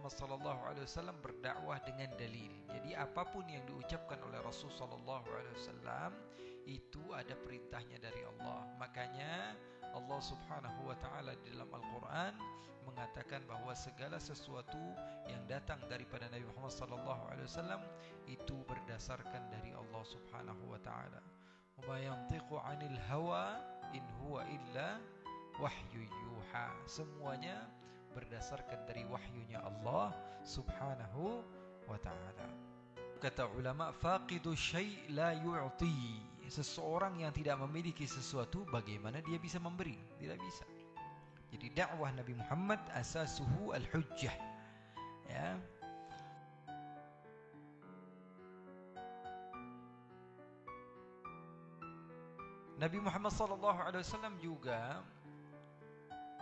Muhammad SAW berdakwah dengan dalil. Jadi apapun yang diucapkan oleh Rasul SAW itu ada perintahnya dari Allah. Makanya Allah Subhanahu wa taala di dalam Al-Qur'an mengatakan bahwa segala sesuatu yang datang daripada Nabi Muhammad SAW itu berdasarkan dari Allah Subhanahu wa taala. Wa ma yantiqu 'anil hawa in huwa illa wahyu yuha. Semuanya berdasarkan dari wahyunya Allah Subhanahu wa ta'ala. Kata ulama, faqidu syai' la yu'ti. Seseorang yang tidak memiliki sesuatu, bagaimana dia bisa memberi? Tidak bisa. Jadi dakwah Nabi Muhammad asasuhu al-hujjah. Ya. Nabi Muhammad SAW juga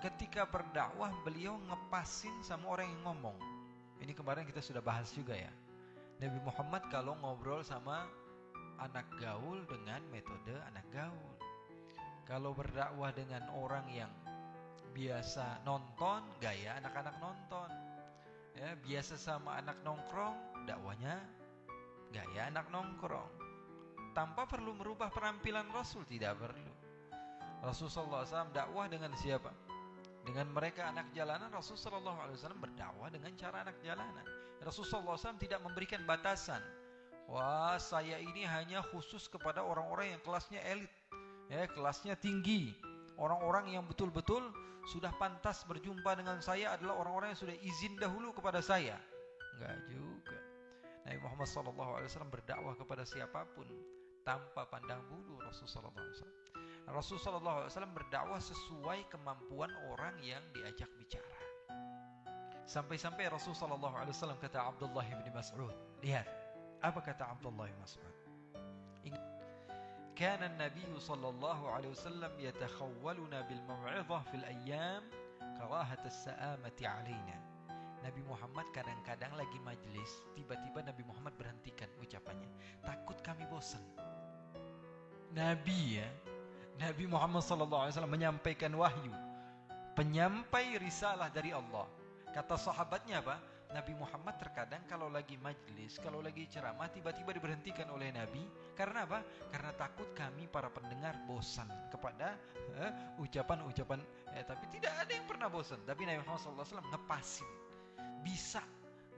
ketika berdakwah beliau ngepasin sama orang yang ngomong. Ini kemarin kita sudah bahas juga ya. Nabi Muhammad kalau ngobrol sama anak gaul dengan metode anak gaul. Kalau berdakwah dengan orang yang biasa nonton, gaya anak-anak nonton. Ya, biasa sama anak nongkrong, dakwahnya gaya anak nongkrong. Tanpa perlu merubah penampilan Rasul, tidak perlu. Rasulullah SAW dakwah dengan siapa? Dengan mereka anak jalanan. Rasulullah SAW berdakwah dengan cara anak jalanan. Rasulullah SAW tidak memberikan batasan. Wah, saya ini hanya khusus kepada orang-orang yang kelasnya elit, ya, kelasnya tinggi. Orang-orang yang betul-betul sudah pantas berjumpa dengan saya adalah orang-orang yang sudah izin dahulu kepada saya. Enggak juga. Nabi Muhammad SAW berdakwah kepada siapapun tanpa pandang bulu. Rasulullah SAW berdakwah sesuai kemampuan orang yang diajak bicara. Sampai-sampai Rasulullah SAW kata Abdullah bin Mas'ud. Lihat, apa kata Abdullah bin Mas'ud? Kana an-nabiy sallallahu alaihi wasallam yatakhawwaluna bil maw'izah fil ayyam karahat as-sa'amati alaina. Nabi Muhammad kadang-kadang lagi majlis, tiba-tiba Nabi Muhammad berhentikan ucapannya. Takut kami bosan. Nabi Muhammad SAW menyampaikan wahyu, penyampai risalah dari Allah. Kata sahabatnya apa? Nabi Muhammad terkadang kalau lagi majlis, kalau lagi ceramah, tiba-tiba diberhentikan oleh Nabi. Karena apa? Karena takut kami para pendengar bosan kepada ucapan-ucapan. Tapi tidak ada yang pernah bosan. Tapi Nabi Muhammad SAW ngepasin, bisa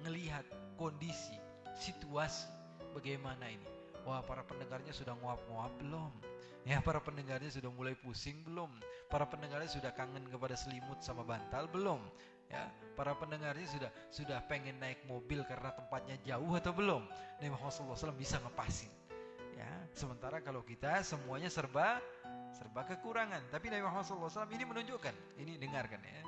ngelihat kondisi, situasi bagaimana ini. Wah, para pendengarnya sudah nguap-nguap belum? Ya, para pendengarnya sudah mulai pusing belum? Para pendengarnya sudah kangen kepada selimut sama bantal belum? Ya, para pendengarnya sudah pengen naik mobil karena tempatnya jauh atau belum? Nabi Muhammad SAW bisa ngepasin. Ya, sementara kalau kita semuanya serba kekurangan. Tapi Nabi Muhammad SAW ini menunjukkan, ini dengarkan ya.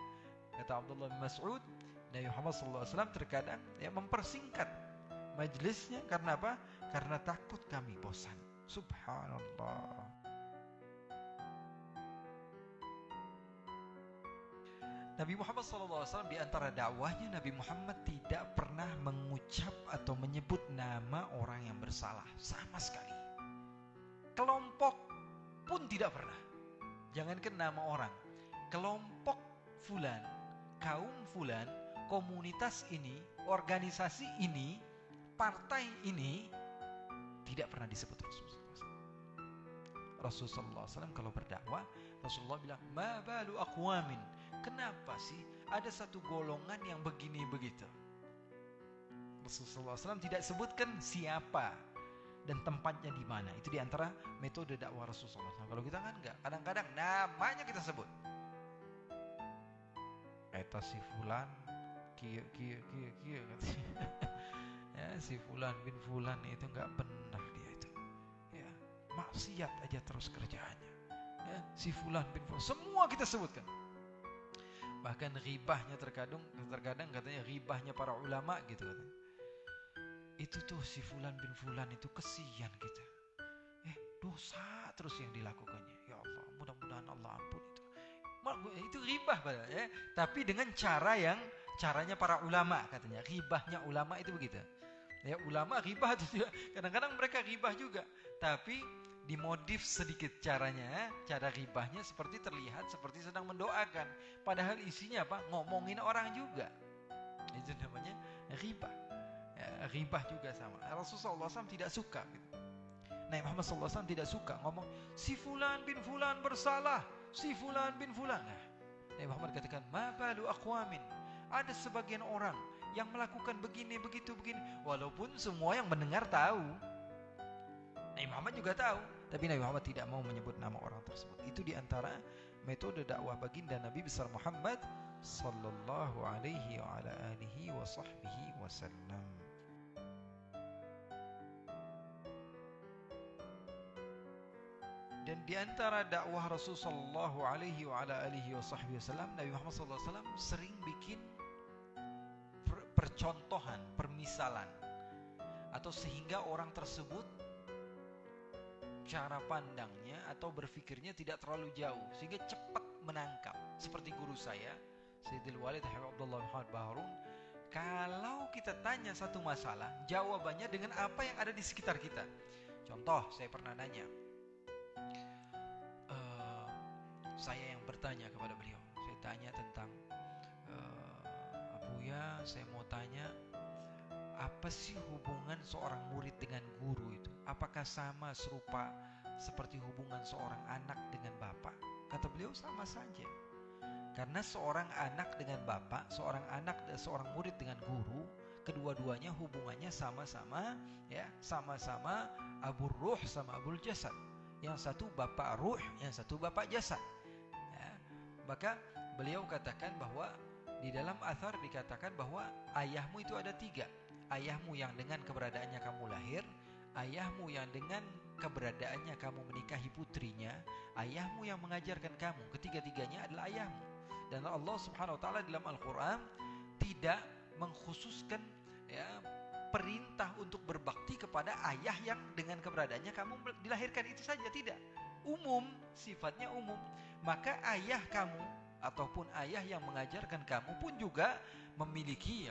Kata Abdullah bin Mas'ud, Nabi Muhammad SAW terkadang mempersingkat majlisnya. Karena apa? Karena takut kami bosan. Subhanallah. Nabi Muhammad SAW di antara dakwahnya, Nabi Muhammad tidak pernah mengucap atau menyebut nama orang yang bersalah sama sekali. Kelompok pun tidak pernah. Jangankan nama orang, kelompok fulan, kaum fulan, komunitas ini, organisasi ini, partai ini tidak pernah disebut Rasulullah SAW. Rasulullah SAW kalau berdakwah, Rasulullah bilang, ma balu aqwamin. Kenapa sih ada satu golongan yang begini begitu? Rasulullah SAW tidak sebutkan siapa dan tempatnya di mana. Itu diantara metode dakwah Rasulullah SAW. Kalau kita kan enggak, kadang-kadang namanya kita sebut. Eta si fulan, kia ya, si fulan bin fulan itu enggak benar dia itu. Ya, maksiat aja terus kerjaannya. Ya, si fulan bin fulan, semua kita sebutkan. Bahkan ghibahnya terkadang katanya ghibahnya para ulama gitu katanya. Itu tuh si fulan bin fulan itu kesian kita. Dosa terus yang dilakukannya. Ya Allah, mudah-mudahan Allah ampun itu. Itu ghibah padahal ya. Tapi dengan caranya para ulama katanya. Ghibahnya ulama itu begitu. Ya, ulama ghibah itu juga. Kadang-kadang mereka ghibah juga. Tapi dimodif sedikit caranya, cara ghibahnya seperti terlihat seperti sedang mendoakan, padahal isinya apa? Ngomongin orang juga. Itu namanya ghibah. Ya, ghibah juga sama. Rasulullah SAW tidak suka gitu. Nabi Muhammad SAW tidak suka ngomong si fulan bin fulan bersalah, si fulan bin fulan. Nah, Nabi Muhammad katakan ma balu aqwamin, ada sebagian orang yang melakukan begini begitu begini, walaupun semua yang mendengar tahu. Nabi Muhammad juga tahu, tapi Nabi Muhammad tidak mau menyebut nama orang tersebut. Itu diantara metode dakwah baginda Nabi besar Muhammad sallallahu alaihi wa ala alihi wa sahbihi wasallam. Dan diantara dakwah Rasul sallallahu alaihi wa ala alihi wa sahbihi wasallam, Nabi Muhammad sallallahu alaihi wasallam sering bikin percontohan, permisalan, atau sehingga orang tersebut cara pandangnya atau berfikirnya tidak terlalu jauh, sehingga cepat menangkap. Seperti guru saya, Sayyidil Walid Abdullah Muhammad Baharun, kalau kita tanya satu masalah, jawabannya dengan apa yang ada di sekitar kita. Contoh, saya pernah nanya, saya yang bertanya kepada beliau, saya tanya tentang Abuya, saya mau tanya, apa sih hubungan seorang murid dengan guru itu? Apakah sama serupa seperti hubungan seorang anak dengan bapak? Kata beliau, sama saja. Karena seorang anak dengan bapak, seorang anak dan seorang murid dengan guru, kedua-duanya hubungannya sama-sama, ya, sama-sama abur ruh sama abul jasad. Yang satu bapak ruh, yang satu bapak jasad. Ya. Maka beliau katakan bahwa di dalam athar dikatakan bahwa ayahmu itu ada 3. Ayahmu yang dengan keberadaannya kamu lahir, ayahmu yang dengan keberadaannya kamu menikahi putrinya, ayahmu yang mengajarkan kamu. Ketiga-tiganya adalah ayahmu. Dan Allah Subhanahu wa taala dalam Al-Qur'an tidak mengkhususkan, ya, perintah untuk berbakti kepada ayah yang dengan keberadaannya kamu dilahirkan itu saja, tidak. Umum, sifatnya umum. Maka ayah kamu ataupun ayah yang mengajarkan kamu pun juga memiliki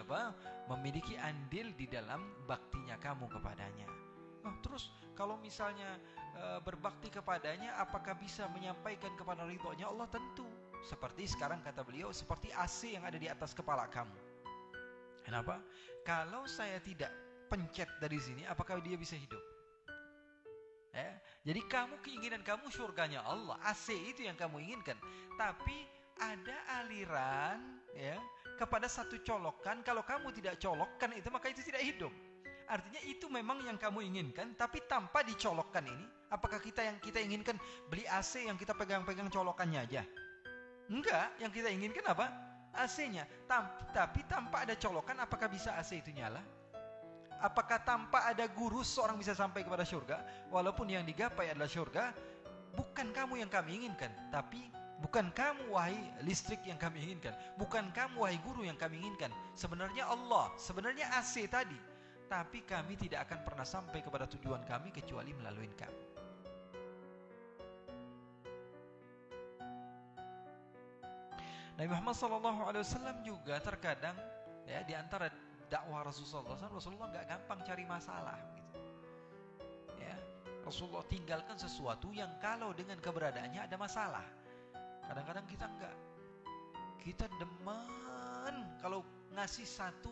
memiliki andil di dalam baktinya kamu kepadanya. Terus kalau misalnya berbakti kepadanya, apakah bisa menyampaikan kepada ridhonya Allah? Tentu. Seperti sekarang kata beliau, seperti AC yang ada di atas kepala kamu. Kenapa? Kalau saya tidak pencet dari sini, apakah dia bisa hidup? Jadi keinginan kamu surganya Allah, AC itu yang kamu inginkan. Tapi ada aliran, ya, kepada satu colokan. Kalau kamu tidak colokkan itu, maka itu tidak hidup. Artinya itu memang yang kamu inginkan, tapi tanpa dicolokkan ini. Apakah yang kita inginkan beli AC yang kita pegang-pegang colokannya aja? Enggak, yang kita inginkan apa? AC-nya. Tapi tanpa ada colokan, apakah bisa AC itu nyala? Apakah tanpa ada guru seorang bisa sampai kepada surga? Walaupun yang digapai adalah surga, bukan kamu yang kami inginkan, tapi bukan kamu wahai listrik yang kami inginkan, bukan kamu wahai guru yang kami inginkan. Sebenarnya Allah, sebenarnya AC tadi. Tapi kami tidak akan pernah sampai kepada tujuan kami kecuali melalui kamu. Nabi Muhammad SAW juga terkadang, ya, di antara dakwah Rasulullah SAW, Rasulullah nggak gampang cari masalah, gitu. Ya, Rasulullah tinggalkan sesuatu yang kalau dengan keberadaannya ada masalah. Kadang-kadang kita enggak. Kita demen kalau ngasih satu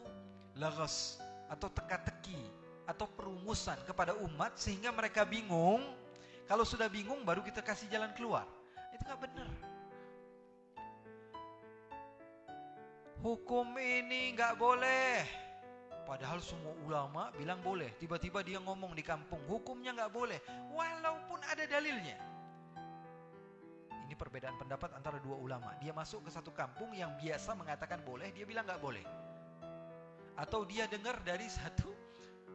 lagas atau teka-teki atau perumusan kepada umat sehingga mereka bingung. Kalau sudah bingung baru kita kasih jalan keluar. Itu nggak benar. Hukum ini nggak boleh, padahal semua ulama bilang boleh. Tiba-tiba dia ngomong di kampung, hukumnya nggak boleh, walaupun ada dalilnya. Ini perbedaan pendapat antara dua ulama. Dia masuk ke satu kampung yang biasa mengatakan boleh, dia bilang nggak boleh. Atau dia dengar dari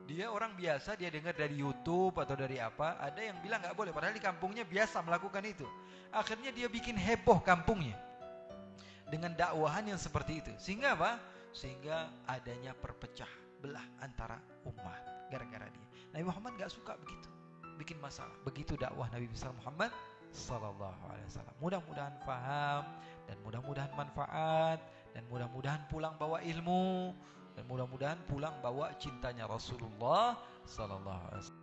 dia orang biasa, dia dengar dari YouTube atau dari apa, ada yang bilang nggak boleh, padahal di kampungnya biasa melakukan itu. Akhirnya dia bikin heboh kampungnya dengan dakwahan yang seperti itu. Sehingga apa? Sehingga adanya perpecah belah antara umat gara-gara dia. Nabi Muhammad gak suka begitu, bikin masalah. Begitu dakwah Nabi besar Muhammad sallallahu alaihi wasallam. Mudah-mudahan paham dan mudah-mudahan manfaat dan mudah-mudahan pulang bawa ilmu dan mudah-mudahan pulang bawa cintanya Rasulullah sallallahu alaihi wasallam.